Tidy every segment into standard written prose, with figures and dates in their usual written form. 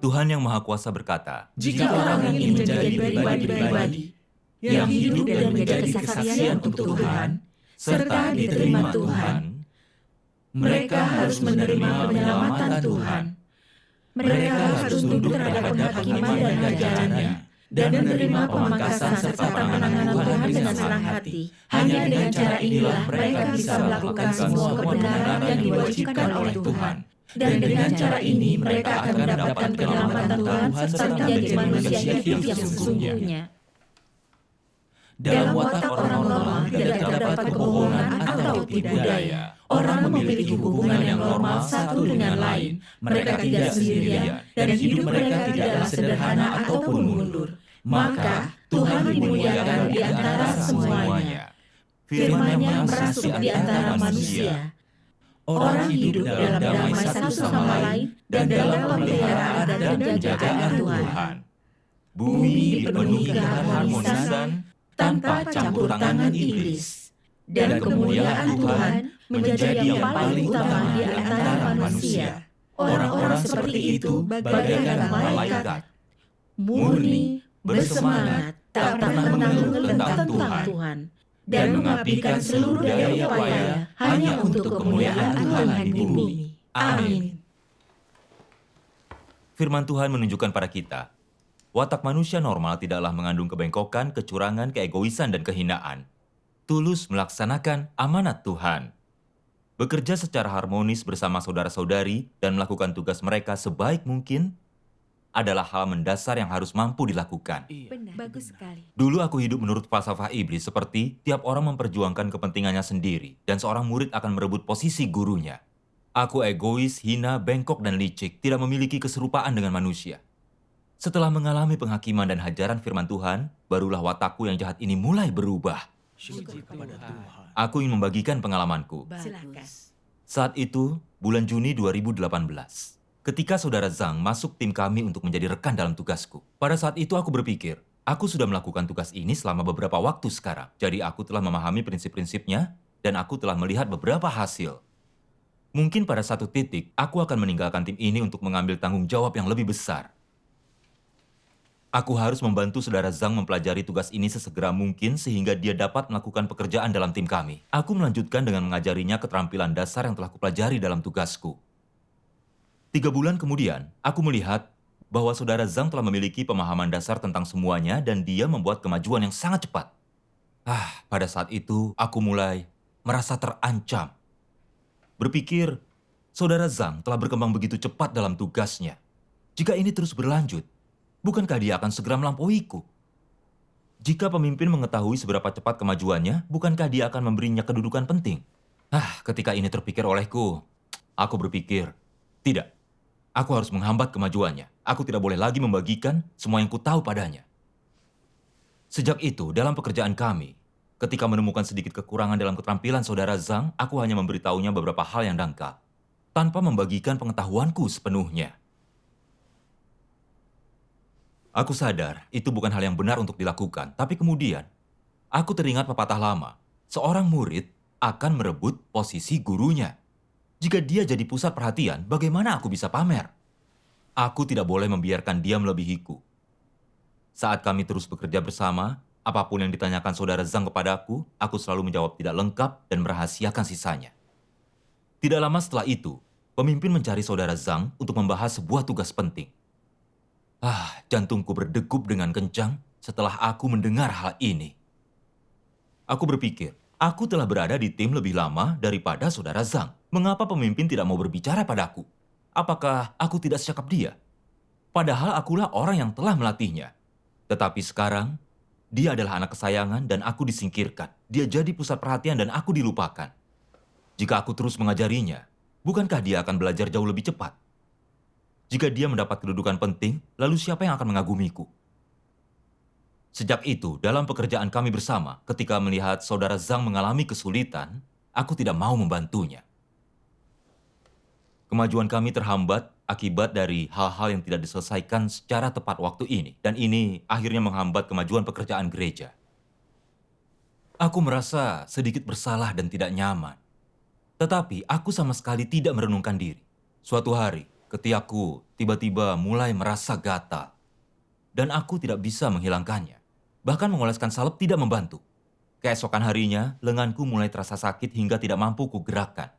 Tuhan Yang Maha Kuasa berkata, Jika orang ingin menjadi pribadi-pribadi yang hidup dan menjadi kesaksian untuk Tuhan, serta diterima Tuhan, mereka harus menerima penyelamatan Tuhan. Mereka harus tunduk terhadap penghakiman dan ajarannya, dan menerima pemangkasan serta penanganan Tuhan dengan senang hati. Hanya dengan cara inilah mereka bisa melakukan semua kebenaran yang diwajibkan oleh Tuhan. Dan dengan cara ini mereka akan mendapatkan penyelamatan Tuhan serta menjadi manusia hidup yang sesungguhnya. Dalam watak orang normal tidak terdapat kebohongan atau tipu daya. Orang memiliki hubungan yang normal satu dengan lain. Mereka tidak sendirian dan hidup mereka tidaklah sederhana ataupun mundur. Maka Tuhan dimuliakan di antara semuanya. Firman-Nya merasuk di antara manusia. Orang hidup dalam damai satu sama lain dan dalam pemeliharaan dan penjagaan Tuhan. Bumi dipenuhi keharmonisan tanpa campur tangan iblis. Dan kemuliaan Tuhan menjadi yang paling utama di antara manusia. Orang-orang seperti itu bagaikan malaikat, murni, bersemangat, tak pernah menanggung tentang Tuhan, dan mengabdikan seluruh daya upaya hanya untuk kemuliaan Tuhan di bumi. Amin. Firman Tuhan menunjukkan pada kita, watak manusia normal tidaklah mengandung kebengkokan, kecurangan, keegoisan, dan kehinaan. Tulus melaksanakan amanat Tuhan. Bekerja secara harmonis bersama saudara-saudari dan melakukan tugas mereka sebaik mungkin adalah hal mendasar yang harus mampu dilakukan. Benar, bagus sekali. Dulu aku hidup menurut falsafah iblis seperti tiap orang memperjuangkan kepentingannya sendiri dan seorang murid akan merebut posisi gurunya. Aku egois, hina, bengkok, dan licik, tidak memiliki keserupaan dengan manusia. Setelah mengalami penghakiman dan hajaran firman Tuhan, barulah watakku yang jahat ini mulai berubah. Aku ingin membagikan pengalamanku. Silakan. Saat itu, bulan Juni 2018. Ketika saudara Zhang masuk tim kami untuk menjadi rekan dalam tugasku. Pada saat itu aku berpikir, aku sudah melakukan tugas ini selama beberapa waktu sekarang. Jadi aku telah memahami prinsip-prinsipnya dan aku telah melihat beberapa hasil. Mungkin pada satu titik, aku akan meninggalkan tim ini untuk mengambil tanggung jawab yang lebih besar. Aku harus membantu saudara Zhang mempelajari tugas ini sesegera mungkin sehingga dia dapat melakukan pekerjaan dalam tim kami. Aku melanjutkan dengan mengajarinya keterampilan dasar yang telah kupelajari dalam tugasku. 3 bulan kemudian, aku melihat bahwa saudara Zhang telah memiliki pemahaman dasar tentang semuanya dan dia membuat kemajuan yang sangat cepat. Pada saat itu, aku mulai merasa terancam. Berpikir, saudara Zhang telah berkembang begitu cepat dalam tugasnya. Jika ini terus berlanjut, bukankah dia akan segera melampauiku? Jika pemimpin mengetahui seberapa cepat kemajuannya, bukankah dia akan memberinya kedudukan penting? Ketika ini terpikir olehku, aku berpikir, tidak. Aku harus menghambat kemajuannya. Aku tidak boleh lagi membagikan semua yang ku tahu padanya. Sejak itu, dalam pekerjaan kami, ketika menemukan sedikit kekurangan dalam keterampilan saudara Zhang, aku hanya memberitahunya beberapa hal yang dangkal, tanpa membagikan pengetahuanku sepenuhnya. Aku sadar itu bukan hal yang benar untuk dilakukan, tapi kemudian aku teringat pepatah lama, seorang murid akan merebut posisi gurunya. Jika dia jadi pusat perhatian, bagaimana aku bisa pamer? Aku tidak boleh membiarkan dia melebihiku. Saat kami terus bekerja bersama, apapun yang ditanyakan saudara Zhang kepadaku, aku selalu menjawab tidak lengkap dan merahasiakan sisanya. Tidak lama setelah itu, pemimpin mencari saudara Zhang untuk membahas sebuah tugas penting. Jantungku berdegup dengan kencang setelah aku mendengar hal ini. Aku berpikir, aku telah berada di tim lebih lama daripada saudara Zhang. Mengapa pemimpin tidak mau berbicara padaku? Apakah aku tidak secakap dia? Padahal akulah orang yang telah melatihnya. Tetapi sekarang, dia adalah anak kesayangan dan aku disingkirkan. Dia jadi pusat perhatian dan aku dilupakan. Jika aku terus mengajarinya, bukankah dia akan belajar jauh lebih cepat? Jika dia mendapat kedudukan penting, lalu siapa yang akan mengagumiku? Sejak itu, dalam pekerjaan kami bersama, ketika melihat saudara Zhang mengalami kesulitan, aku tidak mau membantunya. Kemajuan kami terhambat akibat dari hal-hal yang tidak diselesaikan secara tepat waktu ini, dan ini akhirnya menghambat kemajuan pekerjaan gereja. Aku merasa sedikit bersalah dan tidak nyaman. Tetapi aku sama sekali tidak merenungkan diri. Suatu hari, Ketiakku tiba-tiba mulai merasa gatal. Dan aku tidak bisa menghilangkannya. Bahkan mengoleskan salep tidak membantu. Keesokan harinya, lenganku mulai terasa sakit hingga tidak mampu kugerakkan.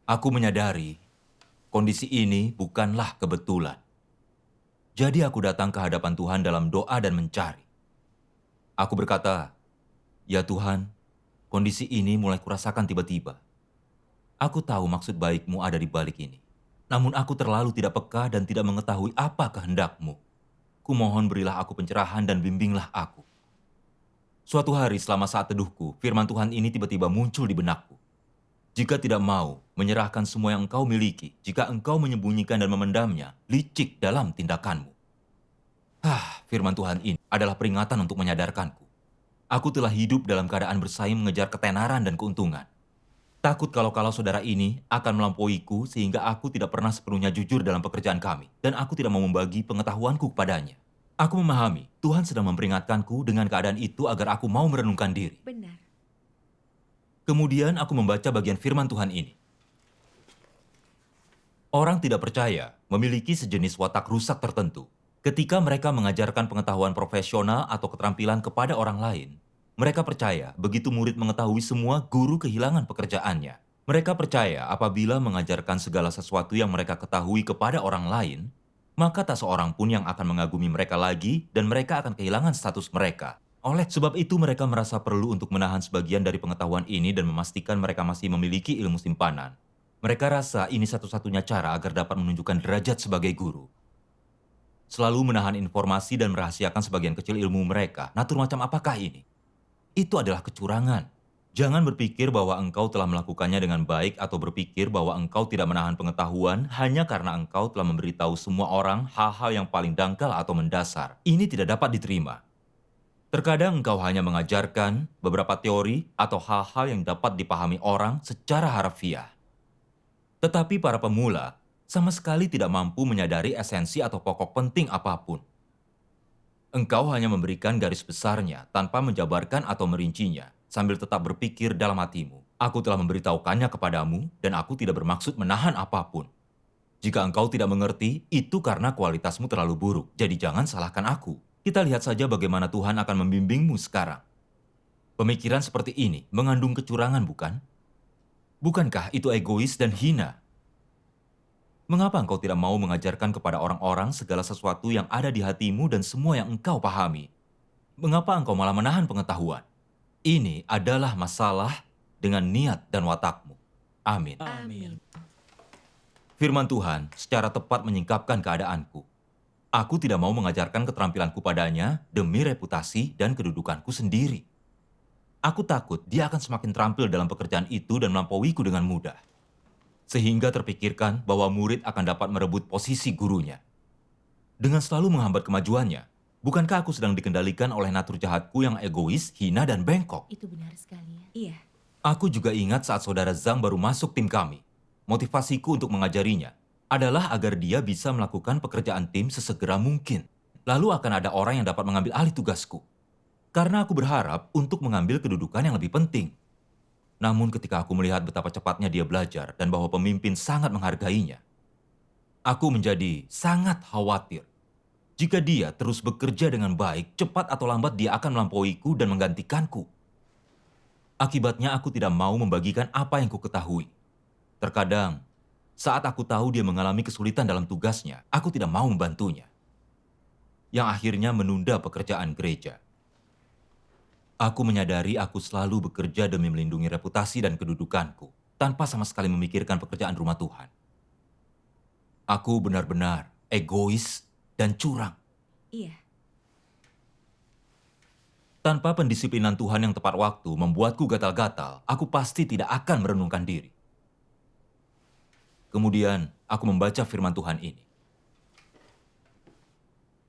Aku menyadari kondisi ini bukanlah kebetulan. Jadi aku datang ke hadapan Tuhan dalam doa dan mencari. Aku berkata, "Ya Tuhan, kondisi ini mulai kurasakan tiba-tiba. Aku tahu maksud baik-Mu ada di balik ini. Namun aku terlalu tidak peka dan tidak mengetahui apa kehendak-Mu. Kumohon berilah aku pencerahan dan bimbinglah aku." Suatu hari selama saat teduhku, firman Tuhan ini tiba-tiba muncul di benakku. Jika tidak mau menyerahkan semua yang engkau miliki, jika engkau menyembunyikan dan memendamnya, licik dalam tindakanmu. Firman Tuhan ini adalah peringatan untuk menyadarkanku. Aku telah hidup dalam keadaan bersaing mengejar ketenaran dan keuntungan. Takut kalau saudara ini akan melampauiku sehingga aku tidak pernah sepenuhnya jujur dalam pekerjaan kami dan aku tidak mau membagi pengetahuanku kepadanya. Aku memahami Tuhan sedang memperingatkanku dengan keadaan itu agar aku mau merenungkan diri. Benar. Kemudian aku membaca bagian firman Tuhan ini. Orang tidak percaya memiliki sejenis watak rusak tertentu. Ketika mereka mengajarkan pengetahuan profesional atau keterampilan kepada orang lain, mereka percaya begitu murid mengetahui semua, guru kehilangan pekerjaannya. Mereka percaya apabila mengajarkan segala sesuatu yang mereka ketahui kepada orang lain, maka tak seorang pun yang akan mengagumi mereka lagi dan mereka akan kehilangan status mereka. Oleh sebab itu mereka merasa perlu untuk menahan sebagian dari pengetahuan ini dan memastikan mereka masih memiliki ilmu simpanan. Mereka rasa ini satu-satunya cara agar dapat menunjukkan derajat sebagai guru. Selalu menahan informasi dan merahasiakan sebagian kecil ilmu mereka. Natur macam apakah ini? Itu adalah kecurangan. Jangan berpikir bahwa engkau telah melakukannya dengan baik atau berpikir bahwa engkau tidak menahan pengetahuan hanya karena engkau telah memberitahu semua orang hal-hal yang paling dangkal atau mendasar. Ini tidak dapat diterima. Terkadang engkau hanya mengajarkan beberapa teori atau hal-hal yang dapat dipahami orang secara harfiah. Tetapi para pemula sama sekali tidak mampu menyadari esensi atau pokok penting apapun. Engkau hanya memberikan garis besarnya tanpa menjabarkan atau merincinya, sambil tetap berpikir dalam hatimu, "Aku telah memberitahukannya kepadamu dan aku tidak bermaksud menahan apapun." Jika engkau tidak mengerti, itu karena kualitasmu terlalu buruk, jadi jangan salahkan aku. Kita lihat saja bagaimana Tuhan akan membimbingmu sekarang. Pemikiran seperti ini mengandung kecurangan, bukan? Bukankah itu egois dan hina? Mengapa engkau tidak mau mengajarkan kepada orang-orang segala sesuatu yang ada di hatimu dan semua yang engkau pahami? Mengapa engkau malah menahan pengetahuan? Ini adalah masalah dengan niat dan watakmu. Amin. Amin. Firman Tuhan secara tepat menyingkapkan keadaanku. Aku tidak mau mengajarkan keterampilanku padanya demi reputasi dan kedudukanku sendiri. Aku takut dia akan semakin terampil dalam pekerjaan itu dan melampauiku dengan mudah. Sehingga terpikirkan bahwa murid akan dapat merebut posisi gurunya. Dengan selalu menghambat kemajuannya, bukankah aku sedang dikendalikan oleh natur jahatku yang egois, hina, dan bengkok? Itu benar sekali ya. Iya. Aku juga ingat saat saudara Zhang baru masuk tim kami. Motivasiku untuk mengajarinya adalah agar dia bisa melakukan pekerjaan tim sesegera mungkin. Lalu akan ada orang yang dapat mengambil alih tugasku. Karena aku berharap untuk mengambil kedudukan yang lebih penting. Namun ketika aku melihat betapa cepatnya dia belajar dan bahwa pemimpin sangat menghargainya, aku menjadi sangat khawatir. Jika dia terus bekerja dengan baik, cepat atau lambat dia akan melampauiku dan menggantikanku. Akibatnya aku tidak mau membagikan apa yang ku ketahui. Terkadang, saat aku tahu dia mengalami kesulitan dalam tugasnya, aku tidak mau membantunya. Yang akhirnya menunda pekerjaan gereja. Aku menyadari aku selalu bekerja demi melindungi reputasi dan kedudukanku, tanpa sama sekali memikirkan pekerjaan rumah Tuhan. Aku benar-benar egois dan curang. Iya. Tanpa pendisiplinan Tuhan yang tepat waktu membuatku gatal-gatal, aku pasti tidak akan merenungkan diri. Kemudian, aku membaca firman Tuhan ini.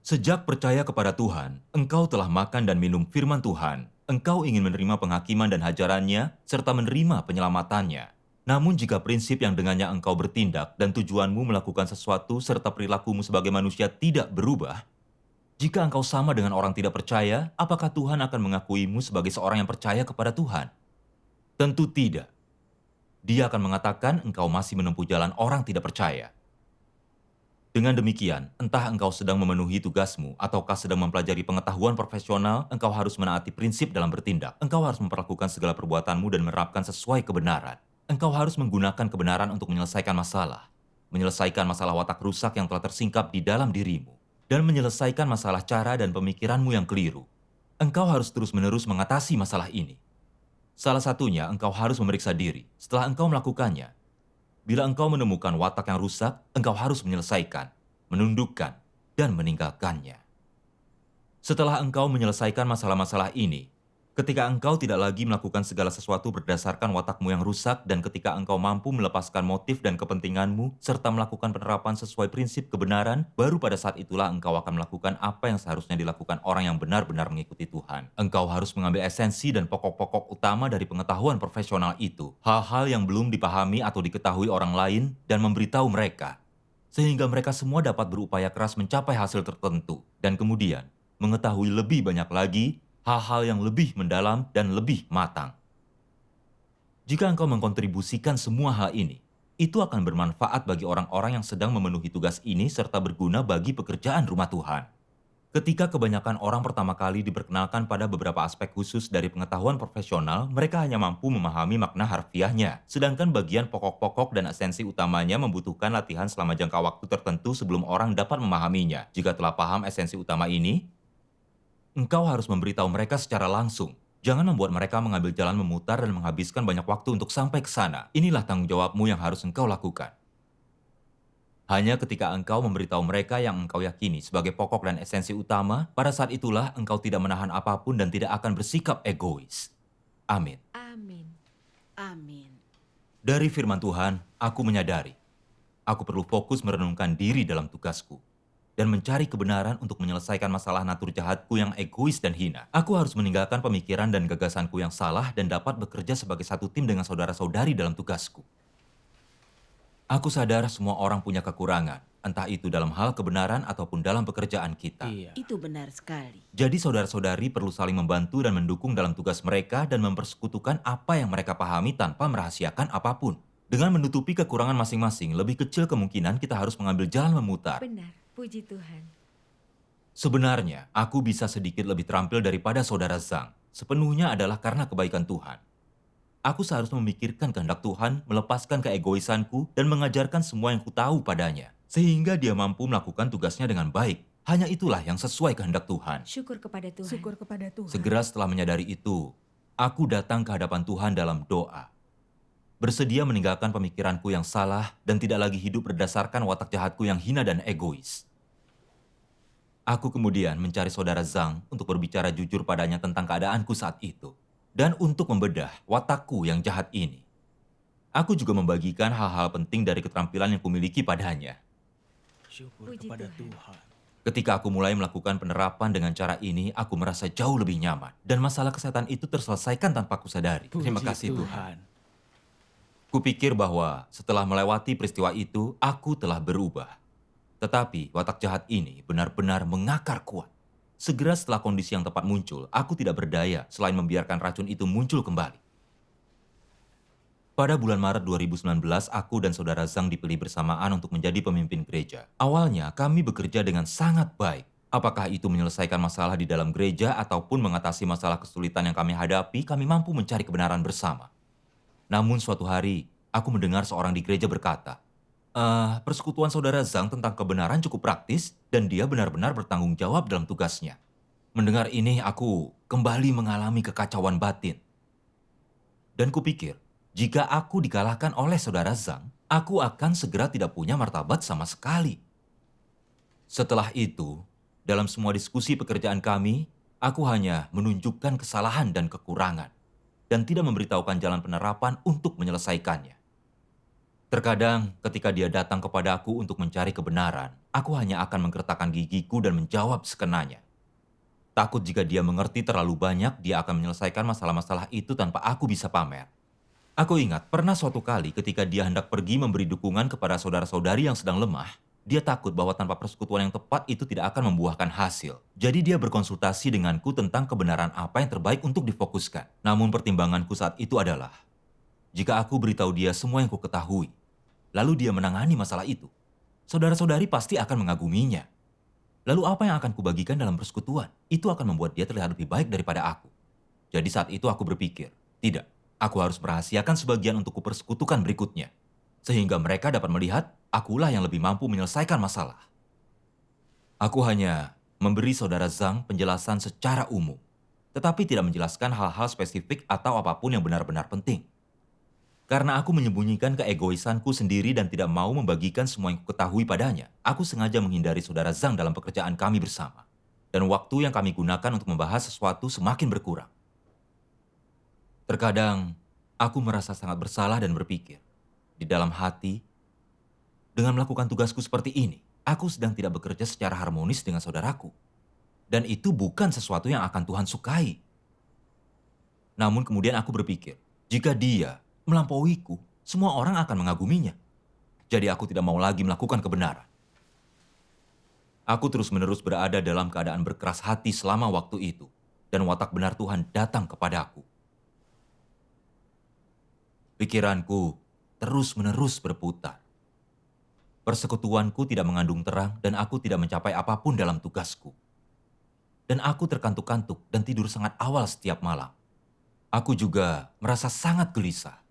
Sejak percaya kepada Tuhan, engkau telah makan dan minum firman Tuhan. Engkau ingin menerima penghakiman dan hajarannya, serta menerima penyelamatannya. Namun jika prinsip yang dengannya engkau bertindak dan tujuanmu melakukan sesuatu serta perilakumu sebagai manusia tidak berubah, jika engkau sama dengan orang tidak percaya, apakah Tuhan akan mengakuimu sebagai seorang yang percaya kepada Tuhan? Tentu tidak. Dia akan mengatakan engkau masih menempuh jalan orang tidak percaya. Dengan demikian, entah engkau sedang memenuhi tugasmu ataukah sedang mempelajari pengetahuan profesional, engkau harus menaati prinsip dalam bertindak. Engkau harus memperlakukan segala perbuatanmu dan menerapkan sesuai kebenaran. Engkau harus menggunakan kebenaran untuk menyelesaikan masalah watak rusak yang telah tersingkap di dalam dirimu, dan menyelesaikan masalah cara dan pemikiranmu yang keliru. Engkau harus terus-menerus mengatasi masalah ini. Salah satunya, engkau harus memeriksa diri. Setelah engkau melakukannya, bila engkau menemukan watak yang rusak, engkau harus menyelesaikan, menundukkan, dan meninggalkannya. Setelah engkau menyelesaikan masalah-masalah ini, ketika engkau tidak lagi melakukan segala sesuatu berdasarkan watakmu yang rusak, dan ketika engkau mampu melepaskan motif dan kepentinganmu, serta melakukan penerapan sesuai prinsip kebenaran, baru pada saat itulah engkau akan melakukan apa yang seharusnya dilakukan orang yang benar-benar mengikuti Tuhan. Engkau harus mengambil esensi dan pokok-pokok utama dari pengetahuan profesional itu, hal-hal yang belum dipahami atau diketahui orang lain, dan memberitahu mereka, sehingga mereka semua dapat berupaya keras mencapai hasil tertentu, dan kemudian mengetahui lebih banyak lagi hal-hal yang lebih mendalam dan lebih matang. Jika engkau mengkontribusikan semua hal ini, itu akan bermanfaat bagi orang-orang yang sedang memenuhi tugas ini serta berguna bagi pekerjaan rumah Tuhan. Ketika kebanyakan orang pertama kali diperkenalkan pada beberapa aspek khusus dari pengetahuan profesional, mereka hanya mampu memahami makna harfiahnya, sedangkan bagian pokok-pokok dan esensi utamanya membutuhkan latihan selama jangka waktu tertentu sebelum orang dapat memahaminya. Jika telah paham esensi utama ini, engkau harus memberitahu mereka secara langsung. Jangan membuat mereka mengambil jalan memutar dan menghabiskan banyak waktu untuk sampai ke sana. Inilah tanggung jawabmu yang harus engkau lakukan. Hanya ketika engkau memberitahu mereka yang engkau yakini sebagai pokok dan esensi utama, pada saat itulah engkau tidak menahan apapun dan tidak akan bersikap egois. Amin. Amin. Amin. Dari firman Tuhan, aku menyadari, aku perlu fokus merenungkan diri dalam tugasku dan mencari kebenaran untuk menyelesaikan masalah natur jahatku yang egois dan hina. Aku harus meninggalkan pemikiran dan gagasanku yang salah dan dapat bekerja sebagai satu tim dengan saudara-saudari dalam tugasku. Aku sadar semua orang punya kekurangan, entah itu dalam hal kebenaran ataupun dalam pekerjaan kita. Iya. Itu benar sekali. Jadi saudara-saudari perlu saling membantu dan mendukung dalam tugas mereka dan mempersekutukan apa yang mereka pahami tanpa merahasiakan apapun. Dengan menutupi kekurangan masing-masing, lebih kecil kemungkinan kita harus mengambil jalan memutar. Benar. Puji Tuhan. Sebenarnya, aku bisa sedikit lebih terampil daripada saudara Zhang. Sepenuhnya adalah karena kebaikan Tuhan. Aku seharusnya memikirkan kehendak Tuhan, melepaskan keegoisanku, dan mengajarkan semua yang kutahu padanya. Sehingga dia mampu melakukan tugasnya dengan baik. Hanya itulah yang sesuai kehendak Tuhan. Syukur kepada Tuhan. Syukur kepada Tuhan. Segera setelah menyadari itu, aku datang ke hadapan Tuhan dalam doa. Bersedia meninggalkan pemikiranku yang salah dan tidak lagi hidup berdasarkan watak jahatku yang hina dan egois. Aku kemudian mencari saudara Zhang untuk berbicara jujur padanya tentang keadaanku saat itu, dan untuk membedah watakku yang jahat ini. Aku juga membagikan hal-hal penting dari keterampilan yang kumiliki padanya. Syukur Puji kepada Tuhan. Tuhan. Ketika aku mulai melakukan penerapan dengan cara ini, aku merasa jauh lebih nyaman, dan masalah kesehatan itu terselesaikan tanpa kusadari. Terima Puji kasih Tuhan. Kupikir bahwa setelah melewati peristiwa itu, aku telah berubah. Tetapi watak jahat ini benar-benar mengakar kuat. Segera setelah kondisi yang tepat muncul, aku tidak berdaya selain membiarkan racun itu muncul kembali. Pada bulan Maret 2019, aku dan saudara Zhang dipilih bersamaan untuk menjadi pemimpin gereja. Awalnya, kami bekerja dengan sangat baik. Apakah itu menyelesaikan masalah di dalam gereja ataupun mengatasi masalah kesulitan yang kami hadapi, kami mampu mencari kebenaran bersama. Namun suatu hari, aku mendengar seorang di gereja berkata, persekutuan saudara Zhang tentang kebenaran cukup praktis dan dia benar-benar bertanggung jawab dalam tugasnya. Mendengar ini, aku kembali mengalami kekacauan batin. Dan kupikir, jika aku dikalahkan oleh saudara Zhang, aku akan segera tidak punya martabat sama sekali. Setelah itu, dalam semua diskusi pekerjaan kami, aku hanya menunjukkan kesalahan dan kekurangan, dan tidak memberitahukan jalan penerapan untuk menyelesaikannya. Terkadang ketika dia datang kepadaku untuk mencari kebenaran, aku hanya akan menggertakkan gigiku dan menjawab sekenanya. Takut jika dia mengerti terlalu banyak, dia akan menyelesaikan masalah-masalah itu tanpa aku bisa pamer. Aku ingat pernah suatu kali ketika dia hendak pergi memberi dukungan kepada saudara-saudari yang sedang lemah, dia takut bahwa tanpa persekutuan yang tepat itu tidak akan membuahkan hasil. Jadi dia berkonsultasi denganku tentang kebenaran apa yang terbaik untuk difokuskan. Namun pertimbanganku saat itu adalah, jika aku beritahu dia semua yang kuketahui, lalu dia menangani masalah itu, saudara-saudari pasti akan mengaguminya. Lalu apa yang akan kubagikan dalam persekutuan? Itu akan membuat dia terlihat lebih baik daripada aku. Jadi saat itu aku berpikir, tidak, aku harus merahasiakan sebagian untuk kupersekutukan berikutnya. Sehingga mereka dapat melihat, akulah yang lebih mampu menyelesaikan masalah. Aku hanya memberi saudara Zhang penjelasan secara umum, tetapi tidak menjelaskan hal-hal spesifik atau apapun yang benar-benar penting. Karena aku menyembunyikan keegoisanku sendiri dan tidak mau membagikan semua yang kuketahui padanya, aku sengaja menghindari saudara Zhang dalam pekerjaan kami bersama. Dan waktu yang kami gunakan untuk membahas sesuatu semakin berkurang. Terkadang, aku merasa sangat bersalah dan berpikir, di dalam hati, dengan melakukan tugasku seperti ini, aku sedang tidak bekerja secara harmonis dengan saudaraku. Dan itu bukan sesuatu yang akan Tuhan sukai. Namun kemudian aku berpikir, jika dia melampauiku, semua orang akan mengaguminya. Jadi aku tidak mau lagi melakukan kebenaran. Aku terus-menerus berada dalam keadaan berkeras hati selama waktu itu, dan watak benar Tuhan datang kepadaku. Pikiranku terus-menerus berputar. Persekutuanku tidak mengandung terang dan aku tidak mencapai apapun dalam tugasku. Dan aku terkantuk-kantuk dan tidur sangat awal setiap malam. Aku juga merasa sangat gelisah.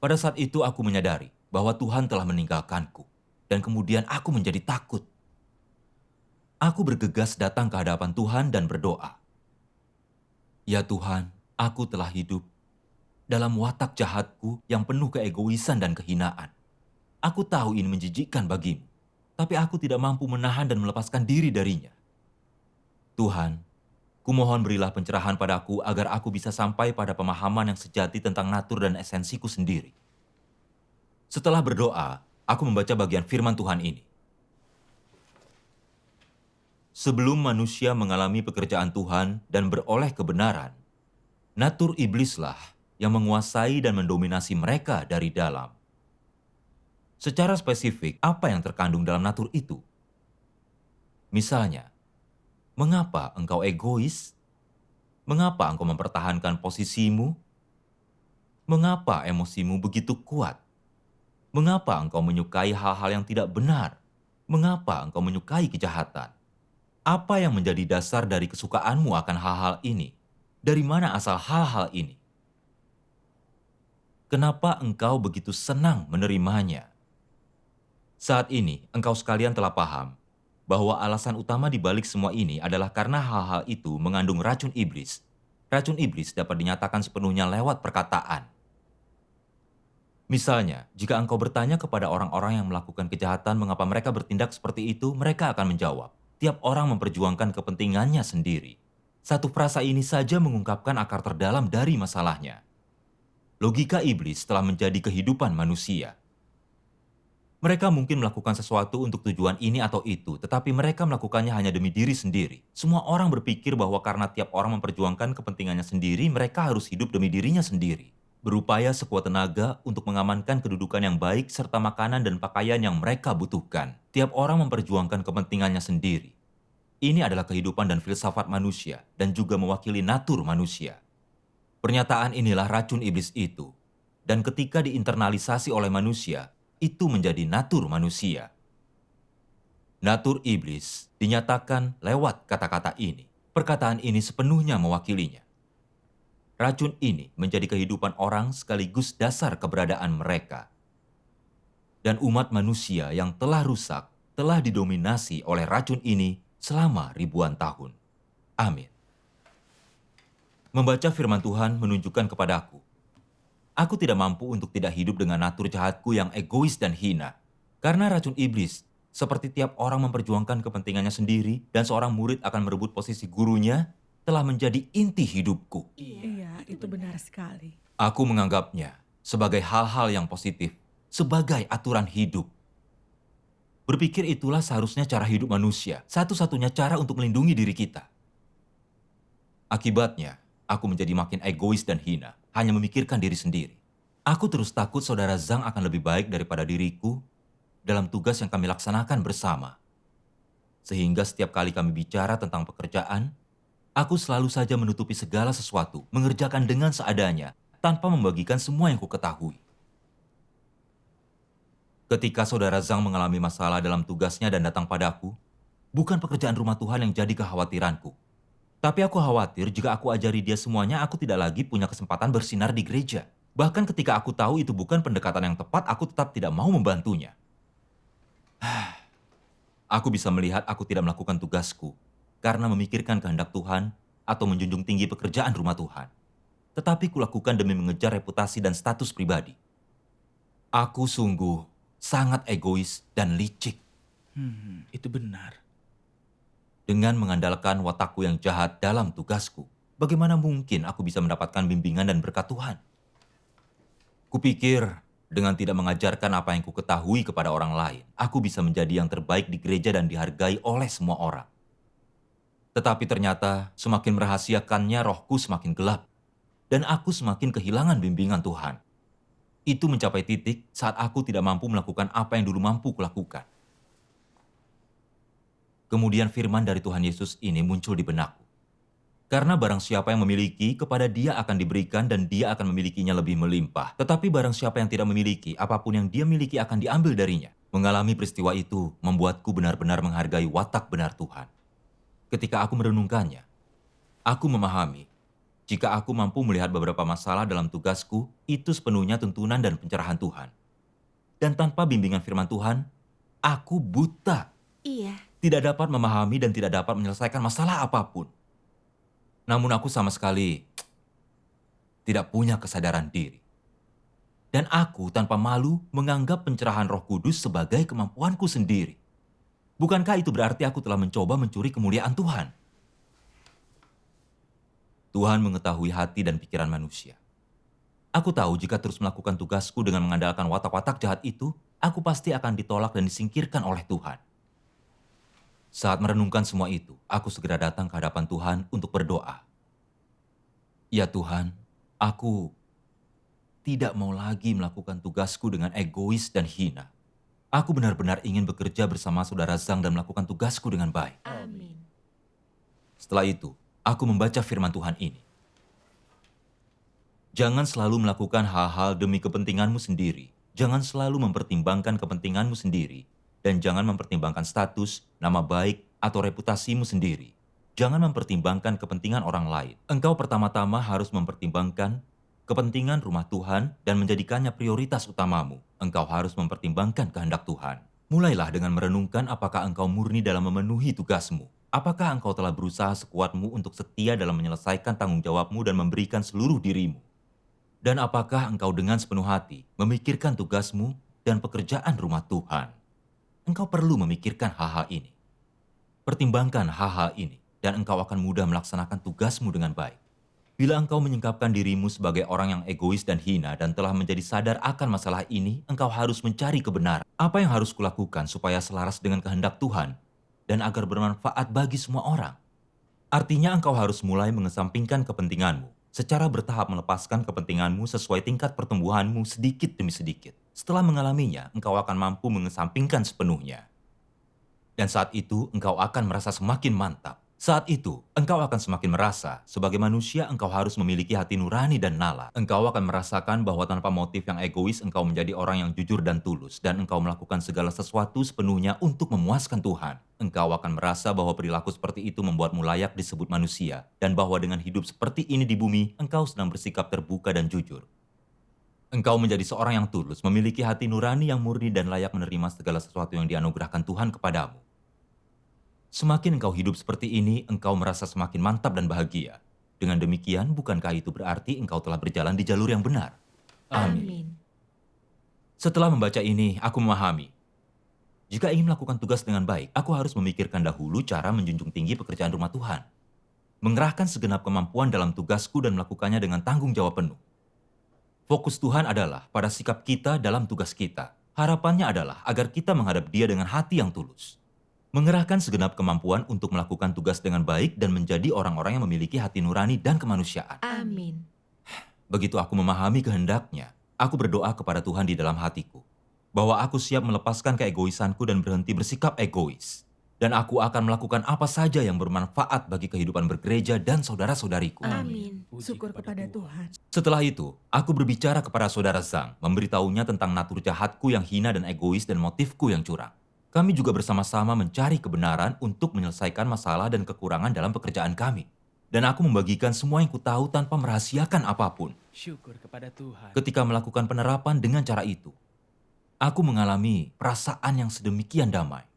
Pada saat itu aku menyadari bahwa Tuhan telah meninggalkanku. Dan kemudian aku menjadi takut. Aku bergegas datang ke hadapan Tuhan dan berdoa. Ya Tuhan, aku telah hidup dalam watak jahatku yang penuh keegoisan dan kehinaan. Aku tahu ini menjijikkan bagimu, tapi aku tidak mampu menahan dan melepaskan diri darinya. Tuhan, kumohon berilah pencerahan padaku agar aku bisa sampai pada pemahaman yang sejati tentang natur dan esensiku sendiri. Setelah berdoa, aku membaca bagian firman Tuhan ini. Sebelum manusia mengalami pekerjaan Tuhan dan beroleh kebenaran, natur iblislah yang menguasai dan mendominasi mereka dari dalam. Secara spesifik, apa yang terkandung dalam natur itu? Misalnya, mengapa engkau egois? Mengapa engkau mempertahankan posisimu? Mengapa emosimu begitu kuat? Mengapa engkau menyukai hal-hal yang tidak benar? Mengapa engkau menyukai kejahatan? Apa yang menjadi dasar dari kesukaanmu akan hal-hal ini? Dari mana asal hal-hal ini? Kenapa engkau begitu senang menerimanya? Saat ini, engkau sekalian telah paham bahwa alasan utama di balik semua ini adalah karena hal-hal itu mengandung racun iblis. Racun iblis dapat dinyatakan sepenuhnya lewat perkataan. Misalnya, jika engkau bertanya kepada orang-orang yang melakukan kejahatan mengapa mereka bertindak seperti itu, mereka akan menjawab, tiap orang memperjuangkan kepentingannya sendiri. Satu frasa ini saja mengungkapkan akar terdalam dari masalahnya. Logika iblis telah menjadi kehidupan manusia. Mereka mungkin melakukan sesuatu untuk tujuan ini atau itu, tetapi mereka melakukannya hanya demi diri sendiri. Semua orang berpikir bahwa karena tiap orang memperjuangkan kepentingannya sendiri, mereka harus hidup demi dirinya sendiri. Berupaya sekuat tenaga untuk mengamankan kedudukan yang baik serta makanan dan pakaian yang mereka butuhkan. Tiap orang memperjuangkan kepentingannya sendiri. Ini adalah kehidupan dan filsafat manusia dan juga mewakili natur manusia. Pernyataan inilah racun iblis itu. Dan ketika diinternalisasi oleh manusia, itu menjadi natur manusia. Natur iblis dinyatakan lewat kata-kata ini. Perkataan ini sepenuhnya mewakilinya. Racun ini menjadi kehidupan orang sekaligus dasar keberadaan mereka. Dan umat manusia yang telah rusak telah didominasi oleh racun ini selama ribuan tahun. Amin. Membaca firman Tuhan menunjukkan kepadaku, aku tidak mampu untuk tidak hidup dengan natur jahatku yang egois dan hina. Karena racun iblis, seperti tiap orang memperjuangkan kepentingannya sendiri dan seorang murid akan merebut posisi gurunya, telah menjadi inti hidupku. Iya, itu benar sekali. Aku menganggapnya sebagai hal-hal yang positif, sebagai aturan hidup. Berpikir itulah seharusnya cara hidup manusia, satu-satunya cara untuk melindungi diri kita. Akibatnya, aku menjadi makin egois dan hina, hanya memikirkan diri sendiri. Aku terus takut saudara Zhang akan lebih baik daripada diriku dalam tugas yang kami laksanakan bersama. Sehingga setiap kali kami bicara tentang pekerjaan, aku selalu saja menutupi segala sesuatu, mengerjakan dengan seadanya, tanpa membagikan semua yang kuketahui. Ketika saudara Zhang mengalami masalah dalam tugasnya dan datang padaku, bukan pekerjaan rumah Tuhan yang jadi kekhawatiranku. Tapi aku khawatir jika aku ajari dia semuanya, aku tidak lagi punya kesempatan bersinar di gereja. Bahkan ketika aku tahu itu bukan pendekatan yang tepat, aku tetap tidak mau membantunya. Aku bisa melihat aku tidak melakukan tugasku karena memikirkan kehendak Tuhan atau menjunjung tinggi pekerjaan rumah Tuhan. Tetapi kulakukan demi mengejar reputasi dan status pribadi. Aku sungguh sangat egois dan licik. Itu benar. Dengan mengandalkan watakku yang jahat dalam tugasku, bagaimana mungkin aku bisa mendapatkan bimbingan dan berkat Tuhan? Kupikir dengan tidak mengajarkan apa yang kuketahui kepada orang lain, aku bisa menjadi yang terbaik di gereja dan dihargai oleh semua orang. Tetapi ternyata semakin merahasiakannya, rohku semakin gelap. Dan aku semakin kehilangan bimbingan Tuhan. Itu mencapai titik saat aku tidak mampu melakukan apa yang dulu mampu kulakukan. Kemudian firman dari Tuhan Yesus ini muncul di benakku. Karena barang siapa yang memiliki, kepada dia akan diberikan dan dia akan memilikinya lebih melimpah. Tetapi barang siapa yang tidak memiliki, apapun yang dia miliki akan diambil darinya. Mengalami peristiwa itu membuatku benar-benar menghargai watak benar Tuhan. Ketika aku merenungkannya, aku memahami jika aku mampu melihat beberapa masalah dalam tugasku, itu sepenuhnya tuntunan dan pencerahan Tuhan. Dan tanpa bimbingan firman Tuhan, aku buta. Iya. Tidak dapat memahami dan tidak dapat menyelesaikan masalah apapun. Namun aku sama sekali tidak punya kesadaran diri. Dan aku tanpa malu menganggap pencerahan Roh Kudus sebagai kemampuanku sendiri. Bukankah itu berarti aku telah mencoba mencuri kemuliaan Tuhan? Tuhan mengetahui hati dan pikiran manusia. Aku tahu jika terus melakukan tugasku dengan mengandalkan watak-watak jahat itu, aku pasti akan ditolak dan disingkirkan oleh Tuhan. Saat merenungkan semua itu, aku segera datang ke hadapan Tuhan untuk berdoa. Ya Tuhan, aku tidak mau lagi melakukan tugasku dengan egois dan hina. Aku benar-benar ingin bekerja bersama saudara Zhang dan melakukan tugasku dengan baik. Amin. Setelah itu, aku membaca firman Tuhan ini. Jangan selalu melakukan hal-hal demi kepentinganmu sendiri. Jangan selalu mempertimbangkan kepentinganmu sendiri. Dan jangan mempertimbangkan status, nama baik, atau reputasimu sendiri. Jangan mempertimbangkan kepentingan orang lain. Engkau pertama-tama harus mempertimbangkan kepentingan rumah Tuhan dan menjadikannya prioritas utamamu. Engkau harus mempertimbangkan kehendak Tuhan. Mulailah dengan merenungkan apakah engkau murni dalam memenuhi tugasmu. Apakah engkau telah berusaha sekuatmu untuk setia dalam menyelesaikan tanggung jawabmu dan memberikan seluruh dirimu? Dan apakah engkau dengan sepenuh hati memikirkan tugasmu dan pekerjaan rumah Tuhan? Engkau perlu memikirkan hal-hal ini. Pertimbangkan hal-hal ini, dan engkau akan mudah melaksanakan tugasmu dengan baik. Bila engkau menyingkapkan dirimu sebagai orang yang egois dan hina dan telah menjadi sadar akan masalah ini, engkau harus mencari kebenaran. Apa yang harus kulakukan supaya selaras dengan kehendak Tuhan dan agar bermanfaat bagi semua orang? Artinya engkau harus mulai mengesampingkan kepentinganmu, secara bertahap melepaskan kepentinganmu sesuai tingkat pertumbuhanmu sedikit demi sedikit. Setelah mengalaminya, engkau akan mampu mengesampingkan sepenuhnya. Dan saat itu, engkau akan merasa semakin mantap. Saat itu, engkau akan semakin merasa, sebagai manusia engkau harus memiliki hati nurani dan nalar. Engkau akan merasakan bahwa tanpa motif yang egois, engkau menjadi orang yang jujur dan tulus, dan engkau melakukan segala sesuatu sepenuhnya untuk memuaskan Tuhan. Engkau akan merasa bahwa perilaku seperti itu membuatmu layak disebut manusia, dan bahwa dengan hidup seperti ini di bumi, engkau sedang bersikap terbuka dan jujur. Engkau menjadi seorang yang tulus, memiliki hati nurani yang murni dan layak menerima segala sesuatu yang dianugerahkan Tuhan kepadamu. Semakin engkau hidup seperti ini, engkau merasa semakin mantap dan bahagia. Dengan demikian, bukankah itu berarti engkau telah berjalan di jalur yang benar? Amin. Setelah membaca ini, aku memahami. Jika ingin melakukan tugas dengan baik, aku harus memikirkan dahulu cara menjunjung tinggi pekerjaan rumah Tuhan. Mengerahkan segenap kemampuan dalam tugasku dan melakukannya dengan tanggung jawab penuh. Fokus Tuhan adalah pada sikap kita dalam tugas kita. Harapannya adalah agar kita menghadap Dia dengan hati yang tulus. Mengerahkan segenap kemampuan untuk melakukan tugas dengan baik dan menjadi orang-orang yang memiliki hati nurani dan kemanusiaan. Amin. Begitu aku memahami kehendaknya, aku berdoa kepada Tuhan di dalam hatiku, bahwa aku siap melepaskan keegoisanku dan berhenti bersikap egois. Dan aku akan melakukan apa saja yang bermanfaat bagi kehidupan bergereja dan saudara-saudariku. Amin. Syukur kepada Tuhan. Setelah itu, aku berbicara kepada saudara Zhang, memberitahunya tentang natur jahatku yang hina dan egois dan motifku yang curang. Kami juga bersama-sama mencari kebenaran untuk menyelesaikan masalah dan kekurangan dalam pekerjaan kami. Dan aku membagikan semua yang kutahu tanpa merahasiakan apapun. Syukur kepada Tuhan. Ketika melakukan penerapan dengan cara itu, aku mengalami perasaan yang sedemikian damai.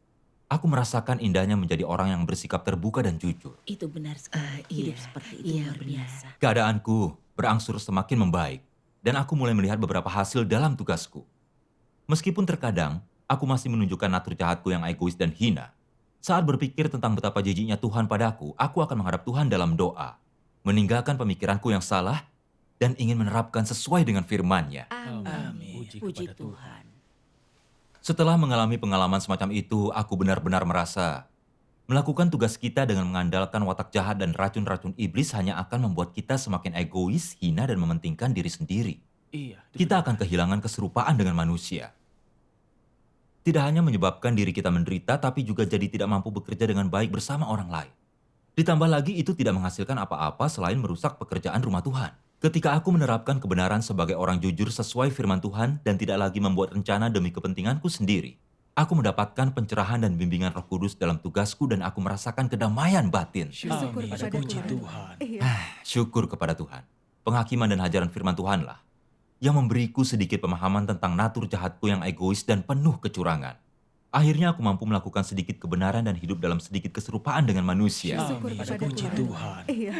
Aku merasakan indahnya menjadi orang yang bersikap terbuka dan jujur. Itu benar sekali. Hidup seperti itu luar biasa. Keadaanku berangsur semakin membaik, dan aku mulai melihat beberapa hasil dalam tugasku. Meskipun terkadang, aku masih menunjukkan natur jahatku yang egois dan hina. Saat berpikir tentang betapa jijiknya Tuhan padaku, aku akan menghadap Tuhan dalam doa, meninggalkan pemikiranku yang salah, dan ingin menerapkan sesuai dengan firman-Nya. Amin. Puji Puji kepada Tuhan. Setelah mengalami pengalaman semacam itu, aku benar-benar merasa melakukan tugas kita dengan mengandalkan watak jahat dan racun-racun iblis hanya akan membuat kita semakin egois, hina, dan mementingkan diri sendiri. Iya. Kita akan kehilangan keserupaan dengan manusia. Tidak hanya menyebabkan diri kita menderita, tapi juga jadi tidak mampu bekerja dengan baik bersama orang lain. Ditambah lagi itu tidak menghasilkan apa-apa selain merusak pekerjaan rumah Tuhan. Ketika aku menerapkan kebenaran sebagai orang jujur sesuai firman Tuhan dan tidak lagi membuat rencana demi kepentinganku sendiri, aku mendapatkan pencerahan dan bimbingan Roh Kudus dalam tugasku dan aku merasakan kedamaian batin. Syukur Amin. kepada Puji Tuhan. Tuhan. Iya. Syukur kepada Tuhan. Penghakiman dan ajaran firman Tuhanlah yang memberiku sedikit pemahaman tentang natur jahatku yang egois dan penuh kecurangan. Akhirnya aku mampu melakukan sedikit kebenaran dan hidup dalam sedikit keserupaan dengan manusia. Syukur Amin. kepada Puji Tuhan. Tuhan. Iya.